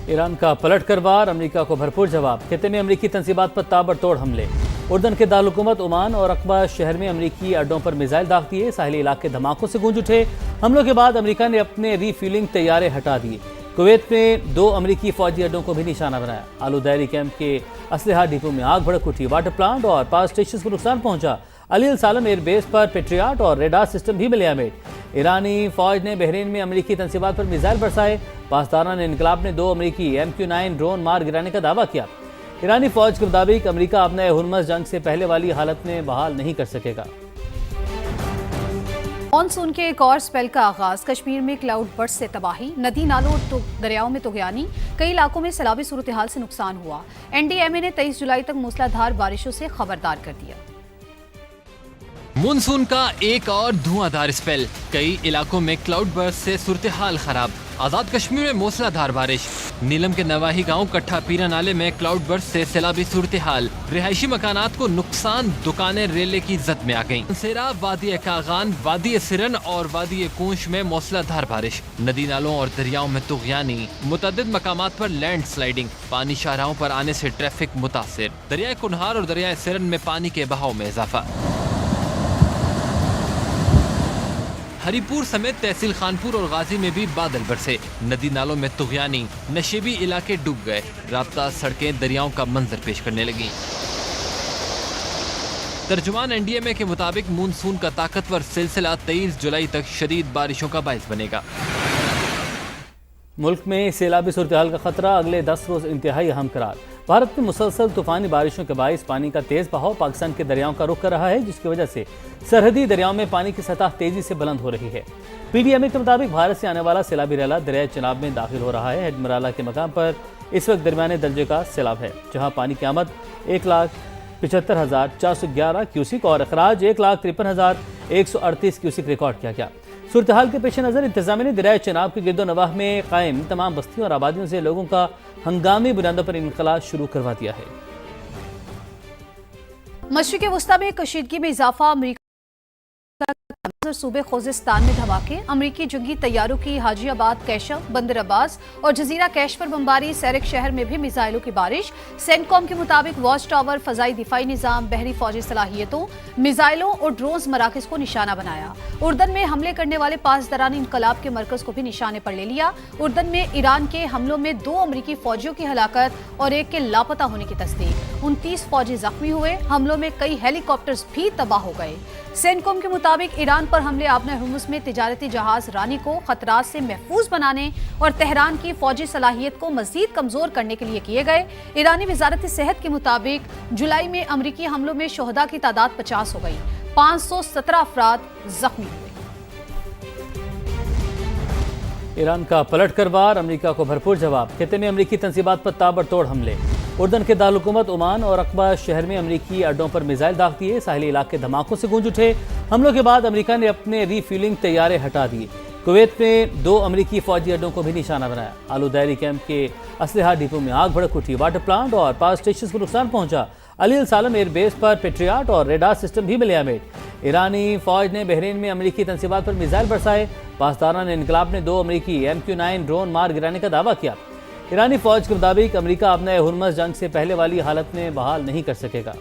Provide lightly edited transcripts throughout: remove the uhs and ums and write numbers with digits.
Iran का पलट कर वार, अमेरिका को भरपूर जवाब। खित्ते में अमेरिकी तंजीबात पर ताबड़तोड़ हमले। उर्दन के दारुलहुकूमत ओमान और अकबा शहर में अमेरिकी अड्डों पर मिसाइल दाग दिए। साहिली इलाके धमाकों से गूंज उठे। हमलों के बाद अमेरिका ने अपने रीफ्यूलिंग तैयारे हटा दिए। कुवैत में 2 अमेरिकी फौजी अड्डों को भी निशाना बनाया। आलू दायरी कैंप के असलहा डिपो में आग भड़क उठी। वाटर प्लांट और पावर स्टेशन को नुकसान पहुंचा। अली अल सालम एयरबेस पर पेट्रियाट और रेडार सिस्टम भी मिले हमें। ईरानी फौज ने बहरीन में अमेरिकी तंजीबात पर मिसाइल बरसाए। पासदारान इनकलाब ने 2 अमेरिकी MQ-9 ड्रोन मार गिराने का दावा किया। ईरानी फौज के मुताबिक अमेरिका अपने हुर्मस जंग से पहले वाली हालत में बहाल नहीं कर सकेगा। मानसून के एक और स्पेल का आगाज। कश्मीर में क्लाउड बर्स्ट से तबाही, नदी नालों और दरियाओं में तुगयानी, कई इलाकों में सैलाबी सूरत हाल से नुकसान हुआ। NDMA ने 23 जुलाई तक मूसलाधार बारिशों से खबरदार कर दिया। मानसून का एक और धुआंधार स्पेल, कई इलाकों में क्लाउड बर्स्ट से सूरत हाल खराब। आजाद कश्मीर में मूसलाधार बारिश, नीलम के नवाही गांव कट्ठा पीरा नाले में क्लाउड बर्स्ट से सैलाबी सूरत हाल, रिहायशी मकानात को नुकसान, दुकानें रेले की जद में आ गईं। सेरा, वादी कागान, वादी सिरन और वादी कूंश में मूसलाधार बारिश, नदी नालों और दरियाओं में तुगयानी, मुतअद्दिद मकामात पर लैंड स्लाइडिंग, पानी शाहराहों पर आने से ट्रैफिक मुतासिर, दरियाए कुनहार और दरियाए सिरन में पानी के बहाव में इजाफा। हरीपुर समेत तहसील खानपुर और गाजी में भी बादल बरसे, नदी नालों में तुगयानी, नशेबी इलाके डूब गए, राब्ता सड़कें दरियाओं का मंजर पेश करने लगी। तर्जुमान NDMA के मुताबिक मानसून का ताकतवर सिलसिला 23 जुलाई तक शदीद बारिशों का बाइस बनेगा। मुल्क में सैलाबी सूरत हाल का खतरा अगले 10 रोज इंतहाई अहम करार। भारत में मुसलसल तूफानी बारिशों के बाइस पानी का तेज बहाव पाकिस्तान के दरियाओं का रुख कर रहा है, जिसकी वजह से सरहदी दरियाओं में पानी की सतह तेजी से बुलंद हो रही है। PDMA के मुताबिक भारत से आने वाला सैलाबी रैला दरियाए चनाब में दाखिल हो रहा है। हेडमराला के मकाम पर इस वक्त दरमियाने दर्जे का सैलाब है, जहाँ पानी की आमद 1,75,411 क्यूसिक और अखराज 1,53,138 क्यूसिक रिकॉर्ड किया गया। सूरत हाल के पेश नज़र इंतजामिया ने दरियाए चनाब के गिरदो नवाह में कायम तमाम बस्तियों और आबादियों से लोगों का हंगामी बुनियादों पर इनकला शुरू करवा दिया है। मशरिक़ वस्ता में कशीदगी में इजाफा, अमरीका सूबे खोजिस्तान में धमाके, अमरीकी जंगी तैयारों की हाजीआबाद, कैशव, बंदर अब्बास और जजीरा कैश पर बमबारी, सैरिक शहर में भी मिसाइलों की बारिश। सेंटकॉम के मुताबिक वॉच टावर, फजाई दिफाई निजाम, बहरी फौजी सलाहियतों, मिसाइलों और ड्रोन्स मराकज को निशाना बनाया। उर्दन में हमले करने वाले पासदारान इनकलाब के मरकज को भी निशाने पर ले लिया। उर्दन में ईरान के हमलों में 2 अमरीकी फौजियों की हलाकत और एक के लापता होने की तस्दीक। 29 फौजी जख्मी हुए। हमलों में कई हेलीकॉप्टर्स भी तबाह हो गए। सेंटकॉम के मुताबिक ईरान पर हमले आपने हुर्मुस में तिजारती जहाज रानी को खतरात से महफूज बनाने और तेहरान की फौजी सलाहियत को मजीद कमजोर करने के लिए किए गए। ईरानी वजारत सेहत के मुताबिक जुलाई में अमरीकी हमलों में शोहदा की तादाद 50 हो गई, 517 अफराद जख्मी हुए। ईरान का पलट कर वार, अमेरिका को भरपूर जवाब। खित्ते में अमेरिकी तंजीबात पर ताबड़तोड़ हमले। उर्दन के दारुलहुकूमत ओमान और अकबा शहर में अमेरिकी अड्डों पर मिसाइल दाग दिए। साहिली इलाके धमाकों से गूंज उठे। हमलों के बाद अमेरिका ने अपने रीफ्यूलिंग तैयारे हटा दिए। कुवैत में 2 अमेरिकी फौजी अड्डों को भी निशाना बनाया। आलू दायरी कैंप के असलहा डिपो में आग भड़क उठी। वाटर प्लांट और पावर स्टेशन को नुकसान पहुंचा। अली अल सालम एयरबेस पर पेट्रियाट और रेडार सिस्टम भी मिले हमें। ईरानी फौज ने बहरीन में अमेरिकी तंजीबात पर मिसाइल बरसाए। पासदारान इनकलाब ने 2 अमेरिकी MQ-9 ड्रोन मार गिराने का दावा किया। ईरानी फौज के मुताबिक अमेरिका अपने हुर्मस जंग से पहले वाली हालत में बहाल नहीं कर सकेगा।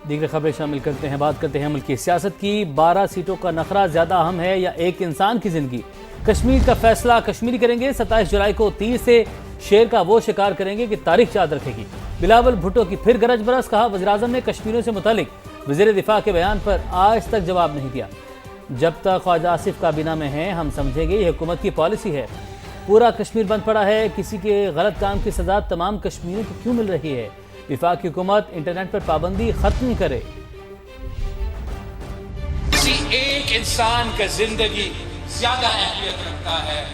दीगर खबरें शामिल करते हैं। बात करते हैं मुल्क की सियासत की। 12 सीटों का नखरा ज्यादा अहम है या एक इंसान की जिंदगी? कश्मीर का फैसला कश्मीरी करेंगे। 27 जुलाई को तीर से शेर का वो शिकार करेंगे कि तारीख याद रखेगी। बिलावल भुट्टो की फिर गरज बरस, कहा वज़ीर-ए-आज़म ने कश्मीरियों से मुतालिक वज़ीर दिफा के बयान पर आज तक जवाब नहीं दिया। जब तक ख्वाजा आसिफ काबीना में हैं हम समझेंगे ये हुकूमत की पॉलिसी है। पूरा कश्मीर बंद पड़ा है, किसी के गलत काम की सजा तमाम कश्मीरियों को क्यों मिल रही है? विफाक की हुकूमत इंटरनेट पर पाबंदी खत्म करे। किसी एक इंसान का जिंदगी ज्यादा अहमियत रखता है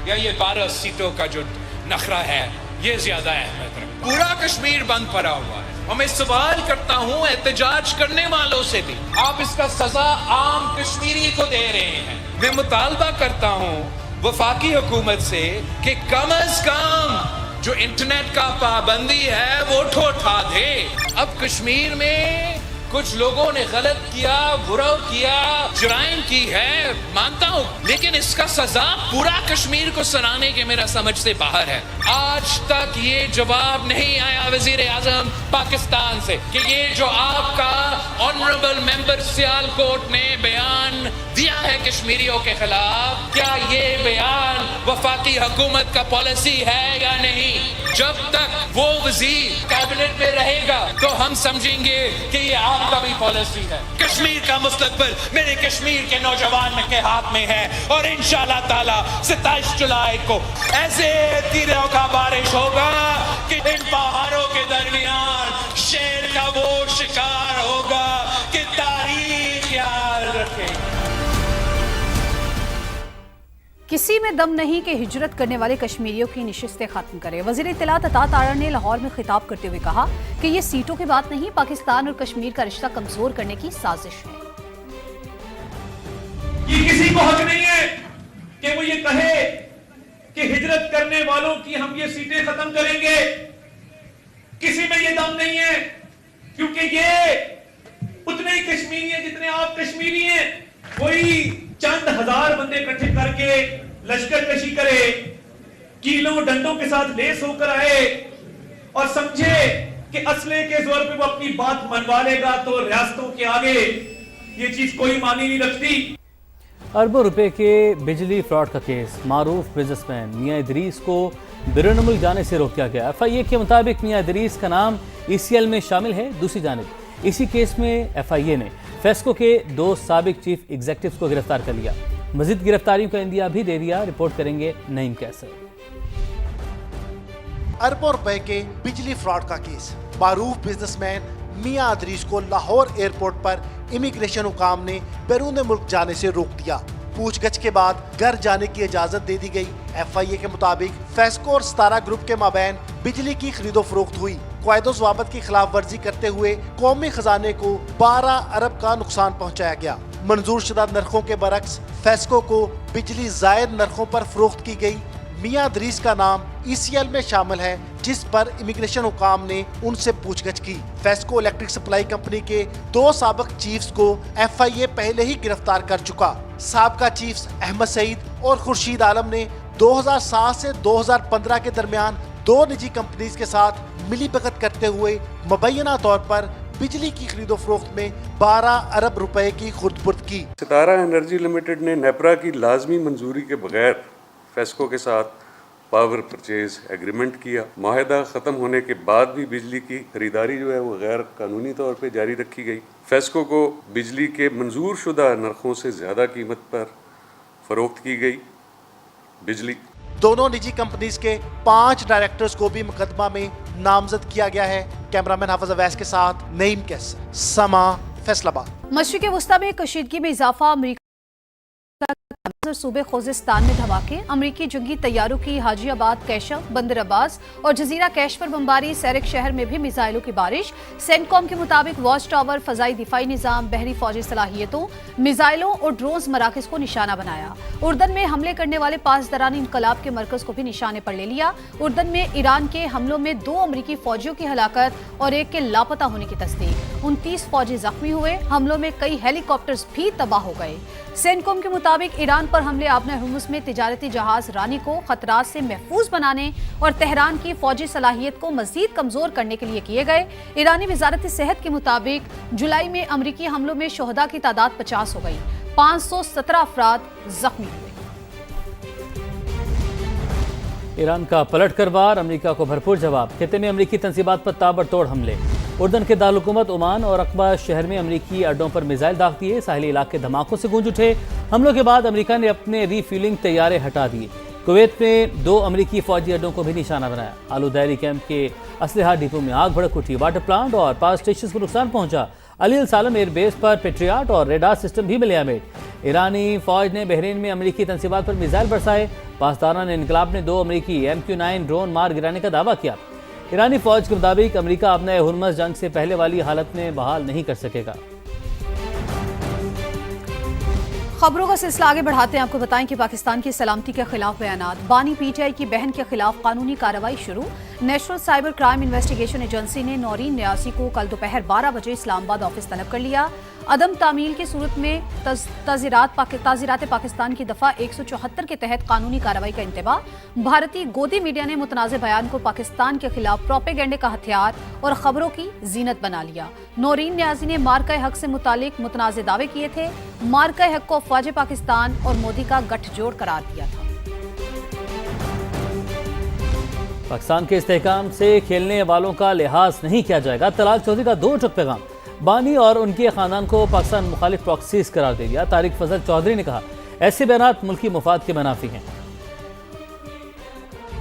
या ये 12 सीटों का जो नखरा है ये ज्यादा अहमियत रखता है? पूरा कश्मीर बंद पड़ा हुआ है और मैं सवाल करता हूँ एहतजाज करने वालों से भी, आप इसका सजा आम कश्मीरी को दे रहे हैं। मैं मुतालबा करता हूँ वफाकी हुकूमत से कि कम अज कम जो इंटरनेट का पाबंदी है वो उठा दे। अब कश्मीर में कुछ लोगों ने गलत किया, बुरा किया, जुराइम की है, मानता हूँ, लेकिन इसका सजा पूरा कश्मीर को सुनाने के मेरा समझ से बाहर है। आज तक ये जवाब नहीं आया वजीर आजम पाकिस्तान से कि ये जो आपका ऑनरेबल मेंबर सियालकोट ने बयान दिया है कश्मीरियों के खिलाफ, क्या ये बयान वफाकी हुकूमत का पॉलिसी है या नहीं। जब तक वो वजीर कैबिनेट में रहेगा तो हम समझेंगे कि ये आपका भी पॉलिसी है। कश्मीर का मुस्तकबिल मेरे कश्मीर के नौजवान के हाथ में है और इंशाल्लाह ताला 27 जुलाई को ऐसे तीरों का बारिश होगा कि इन पहाड़ों के दरमियान शेर का वो शिकार होगा कि तारीख याद रखेगी। किसी में दम नहीं कि हिजरत करने वाले कश्मीरियों की नशिस्तें खत्म करें। वज़ीर इत्तलात अता तारड़ ने लाहौर में खिताब करते हुए कहा कि ये सीटों की बात नहीं, पाकिस्तान और कश्मीर का रिश्ता कमजोर करने की साजिश है। ये किसी को हक नहीं है कि वो ये कहे कि हिजरत करने वालों की हम ये सीटें खत्म करेंगे। किसी में ये दम नहीं है, क्योंकि ये उतने ही कश्मीरी हैं जितने आप कश्मीरी हैं। कोई चंद हजार बंदे इकट्ठे करके लश्कर कशी करे, कीलों डंडों के साथ लेस होकर आए और समझे कि असले के जोर पे वो अपनी बात मनवा लेगा तो रियासतों के आगे ये चीज कोई मानी नहीं रखती। अरबों रुपए के बिजली फ्रॉड का केस, मारूफ बिजनेसमैन मियां इदरीस को बैरून मुल्क जाने से रोक दिया गया। FIA के मुताबिक मियां इदरीस का नाम ECL में शामिल है। दूसरी जानिब इसी केस में FIA ने फेस्को के 2 साबिक चीफ एग्जीक्यूटिव्स को गिरफ्तार कर लिया। मजीद गिरफ्तारियों का इंदिया भी दे दिया। रिपोर्ट करेंगे नईम कैसर। अरबों रुपए के बिजली फ्रॉड का केस, मारूफ बिजनेसमैन मियां इदरीस को लाहौर एयरपोर्ट पर इमिग्रेशन हुकाम ने बैरून मुल्क जाने से रोक दिया। पूछगछ के बाद घर जाने की इजाजत दे दी गई। FIA के मुताबिक फेस्को और सतारा ग्रुप के माबैन बिजली की खरीदो फरोख्त हुई। क़ायदो ज़वाबित की खिलाफ वर्जी करते हुए कौमी खजाने को 12 अरब का नुकसान पहुँचाया गया। मंजूर शुदा नरखों के बरक्स फेस्को को बिजली जायद नरखों पर फरोख्त की गई। मियां इदरीस का नाम ECL में शामिल है, जिस पर इमिग्रेशन हुकाम ने उनसे पूछगछ की। फेस्को इलेक्ट्रिक सप्लाई कंपनी के 2 साबिक चीफ्स को FIA पहले ही गिरफ्तार कर चुका। साबका चीफ्स अहमद सईद और खुर्शीद आलम ने 2007 से 2015 के दरमियान 2 निजी कंपनीज के साथ मिली भगत करते हुए मुबैना तौर पर बिजली की खरीदो फरोख्त में 12 अरब रुपए की खुर्द-बुर्द की। सितारा एनर्जी लिमिटेड ने नेपरा की लाजमी मंजूरी के बगैर फेस्को के साथ पावर परचेज एग्रीमेंट किया। माहिदा ख़त्म होने के बाद भी बिजली की खरीदारी जो है वो गैर कानूनी तौर पे जारी रखी गई। फेस्को को बिजली के मंजूर शुदा नरखों से ज़्यादा कीमत पर फ़रोख्त की गई बिजली। दोनों निजी कंपनीज के 5 डायरेक्टर्स को भी मुकदमा में नामजद किया गया है। कैमरामैन हाफिज अवैस के साथ नईम कैसर, समा, फैसलाबाद। मशरिक़ वस्ता में कशीदगी में इजाफा, अमरीका सूबे खोजिस्तान में धमाके, अमरीकी जंगी तैयारों की हाजीआबाद, कैशर, बंदर अब्बास और जजीरा कैश पर बमबारी, सैरिक शहर में भी मिसाइलों की बारिश। सेंटकॉम के मुताबिक वॉच टावर, फजाई दिफाई निज़ाम, बहरी फौजी सलाहियतों, मिसाइलों और ड्रोन्स मराकज़ को निशाना बनाया। उर्दन में हमले करने वाले 5 दरान इनकलाब के मरकज़ को भी निशाने पर ले लिया। उर्दन में ईरान के हमलों में 2 अमरीकी फौजियों की हलाकत और 1 के लापता होने की तस्दीक। 29 फौजी जख्मी हुए। हमलों में कई हेलीकॉप्टर्स भी तबाह हो गए। सेंटकॉम के मुताबिक ईरान पर हमले आबना हुर्मुज़ में तिजारती जहाज रानी को खतरात से महफूज बनाने और तेहरान की फौजी सलाहियत को मजीद कमजोर करने के लिए किए गए। ईरानी वजारत सेहत के मुताबिक जुलाई में अमरीकी हमलों में शोहदा की तादाद 50 हो गई। 517 अफराद जख्मी हुए। ईरान का पलटकर वार, अमेरिका को भरपूर जवाब। खिते में अमरीकी तंजीबात पर ताबड़तोड़ हमले। उर्दन के दारुल-हुकूमत ओमान और अक़बा शहर में अमरीकी अड्डों पर मिसाइल दाग दिए। साहिली इलाके धमाकों से गूंज उठे। हमलों के बाद अमरीका ने अपने रीफ्यूलिंग तैयारे हटा दिए। कुवैत में 2 अमरीकी फौजी अड्डों को भी निशाना बनाया। आलू दैरी कैंप के असलहा डिपो में आग भड़क उठी। वाटर प्लांट और पावर स्टेशन को नुकसान पहुंचा। अली अल सालम एयरबेस पर पेट्रियाट और रेडार सिस्टम भी मिले अमेट। ईरानी फौज ने बहरीन में अमरीकी तंसीबात पर मिसाइल बरसाए। पासदारान इनकलाब ने 2 अमरीकी MQ-9 ड्रोन मार गिराने का दावा किया। ईरानी फौज के मुताबिक अमरीका आबना हुर्मुज़ जंग से पहले वाली हालत में बहाल नहीं कर सकेगा। खबरों का सिलसिला आगे बढ़ाते हैं। आपको बताएं कि पाकिस्तान की सलामती के खिलाफ बयानात। बानी PTI की बहन के खिलाफ कानूनी कार्रवाई शुरू। National cyber crime investigation agency ने नौरीन न्यासी को कल दोपहर 12 बजे इस्लामाबाद ऑफिस तलब कर लिया। अदम तामील की सूरत में ताज़ीरात पाकिस्तान की दफ़ा 174 के तहत कानूनी कार्रवाई का इंतबाह। भारतीय गोदी मीडिया ने मुतनाज़ बयान को पाकिस्तान के खिलाफ प्रोपेगेंडे का हथियार और खबरों की जीनत बना लिया। नौरीन न्याजी ने मार्का हक से मुतालिक मुतनाज़ दावे किए थे। मार्का हक को अफवाज पाकिस्तान और मोदी का गठजोड़ करार दिया था। पाकिस्तान के इस्तेहकाम से खेलने वालों का लिहाज नहीं किया जाएगा। तलाक चौधरी का दो टुक पैगाम। बानी और उनके खानदान को पाकिस्तान मुखालिफ प्रॉक्सीज करार दे दिया। तारिक फजल चौधरी ने कहा ऐसे बयानात मुल्की मुफाद के मुनाफी हैं।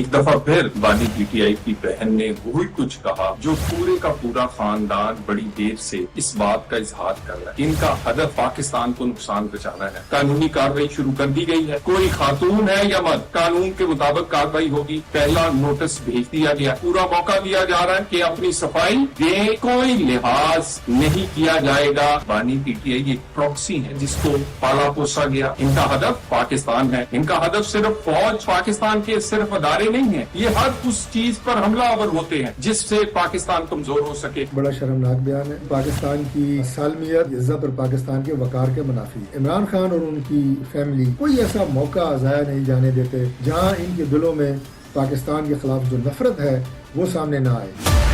एक दफा फिर बानी पीटीआई की बहन ने वही कुछ कहा जो पूरे का पूरा खानदान बड़ी देर से इस बात का इजहार कर रहा है। इनका हदफ पाकिस्तान को नुकसान पहुंचाना है। कानूनी कार्रवाई शुरू कर दी गई है। कोई खातून है या मर्द, कानून के मुताबिक कार्रवाई होगी। पहला नोटिस भेज दिया गया। पूरा मौका दिया जा रहा है कि अपनी सफाई दे, कोई लिहाज नहीं किया जाएगा। बानी पीटीआई एक प्रॉक्सी है जिसको पाला पोसा गया। इनका हदफ पाकिस्तान है। इनका हदफ सिर्फ फौज पाकिस्तान के सिर्फ अदारे नहीं है, ये हर उस चीज पर हमलावर होते हैं जिससे पाकिस्तान कमजोर हो सके। बड़ा शर्मनाक बयान है। पाकिस्तान की सालमियत, इज्जत और पाकिस्तान के वकार के मुनाफी। इमरान खान और उनकी फैमिली कोई ऐसा मौका जाया नहीं जाने देते जहां इनके दिलों में पाकिस्तान के खिलाफ जो नफरत है वो सामने ना आए।